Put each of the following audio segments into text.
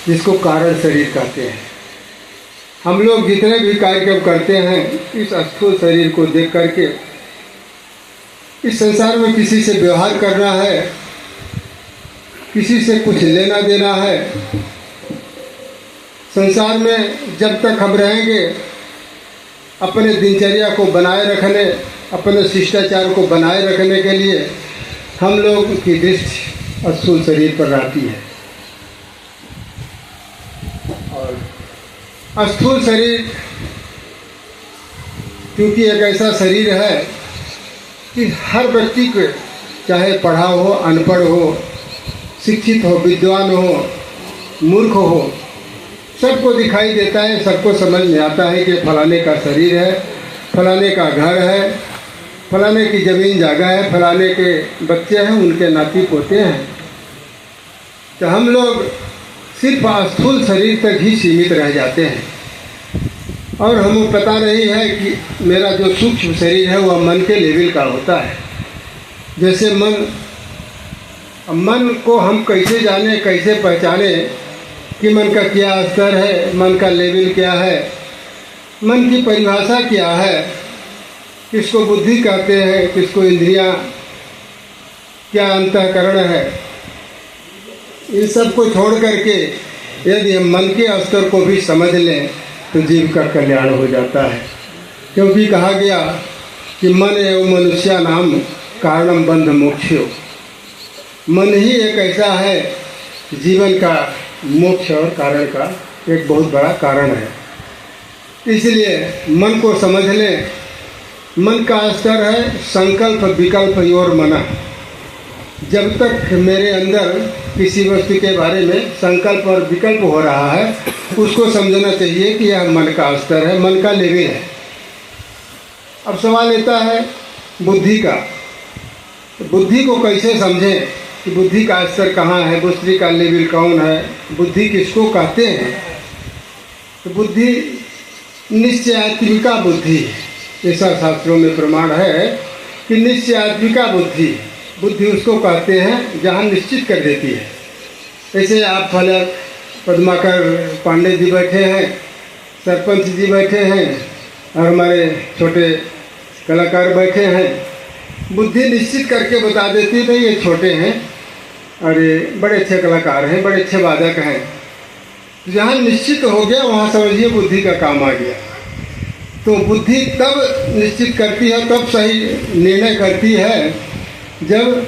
जिसको कारण शरीर कहते हैं। हम लोग जितने भी कार्यक्रम करते हैं इस स्थूल शरीर को देख करके, इस संसार में किसी से व्यवहार करना है, किसी से कुछ लेना देना है। संसार में जब तक हम रहेंगे अपने दिनचर्या को बनाए रखने, अपने शिष्टाचार को बनाए रखने के लिए हम लोग की दृष्टि स्थूल शरीर पर रहती है। और स्थूल शरीर क्योंकि एक ऐसा शरीर है कि हर व्यक्ति को, चाहे पढ़ा हो, अनपढ़ हो, शिक्षित हो, विद्वान हो, मूर्ख हो, सबको दिखाई देता है, सबको समझ में आता है कि फलाने का शरीर है, फलाने का घर है, फलाने की ज़मीन जगह है, फलाने के बच्चे हैं, उनके नाती पोते हैं। तो हम लोग सिर्फ स्थूल शरीर तक ही सीमित रह जाते हैं और हमें पता नहीं है कि मेरा जो सूक्ष्म शरीर है वह मन के लेवल का होता है। जैसे मन को हम कैसे जाने, कैसे पहचाने कि मन का क्या स्तर है, मन का लेवल क्या है, मन की परिभाषा क्या है, किसको बुद्धि कहते हैं, किसको इंद्रियां, क्या अंतःकरण है। इन सब को छोड़ करके यदि हम मन के स्तर को भी समझ लें तो जीव का कल्याण हो जाता है। क्योंकि कहा गया कि मन एवं मनुष्य नाम कारणम बंध मोक्षो। मन ही एक ऐसा है जीवन का मोक्ष और कारण का एक बहुत बड़ा कारण है। इसलिए मन को समझ लें। मन का स्तर है संकल्प विकल्प और मना। जब तक मेरे अंदर किसी वस्तु के बारे में संकल्प और विकल्प हो रहा है उसको समझना चाहिए कि यह मन का स्तर है, मन का लेवल है। अब सवाल आता है बुद्धि का। बुद्धि को कैसे समझें कि बुद्धि का स्तर कहाँ है, बुद्धि का लेवल कौन है, बुद्धि किसको कहते हैं। तो बुद्धि निश्चयात्मिका बुद्धि है। ऐसा शास्त्रों में प्रमाण है कि निश्चयात्मिका बुद्धि उसको कहते हैं जहाँ निश्चित कर देती है। ऐसे आप फलक पद्माकर पांडे जी बैठे हैं, सरपंच जी बैठे हैं और हमारे छोटे कलाकार बैठे हैं। बुद्धि निश्चित करके बता देती है ये छोटे हैं और ये बड़े अच्छे कलाकार हैं, बड़े अच्छे वादक हैं। जहाँ निश्चित हो गया वहाँ समझिए बुद्धि का काम आ गया। तो बुद्धि तब निश्चित करती है, तब सही निर्णय करती है जब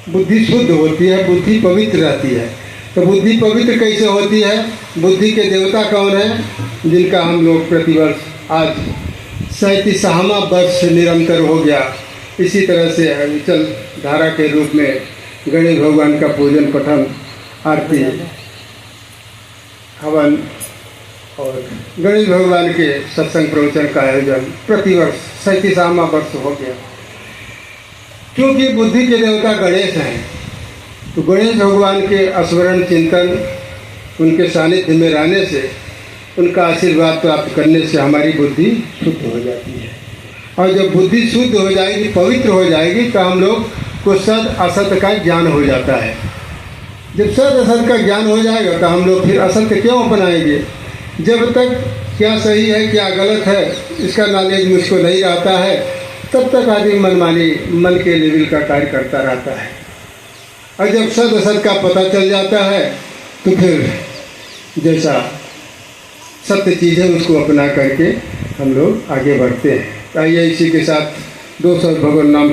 बुद्धि शुद्ध होती है, बुद्धि पवित्र रहती है। तो बुद्धि पवित्र कैसे होती है? बुद्धि के देवता कौन है? जिनका हम लोग प्रतिवर्ष आज 37वां वर्ष निरंतर हो गया। इसी तरह से हलचल धारा के रूप में गणेश भगवान का पूजन, पठन, आरती, हवन और गणेश भगवान के सत्संग प्रवचन का आयोजन प्रतिवर्ष 37वां वर्ष हो गया। क्योंकि बुद्धि के देवता गणेश हैं तो गणेश भगवान के स्मरण चिंतन, उनके सानिध्य में रहने से, उनका आशीर्वाद प्राप्त करने से हमारी बुद्धि शुद्ध हो जाती है। और जब बुद्धि शुद्ध हो जाएगी, पवित्र हो जाएगी, तो हम लोग को सत असत का ज्ञान हो जाता है। जब सत असत का ज्ञान हो जाएगा तो हम लोग फिर असत्य क्यों अपनाएंगे? जब तक क्या सही है क्या गलत है इसका नॉलेज मुझको नहीं रहता है तब तक आदमी मनमानी, मन के लेवल का कार्य करता रहता है। और जब सद असत का पता चल जाता है तो फिर जैसा सत्य चीज़ है उसको अपना करके हम लोग आगे बढ़ते हैं। आइए इसी के साथ 200 भगवान नाम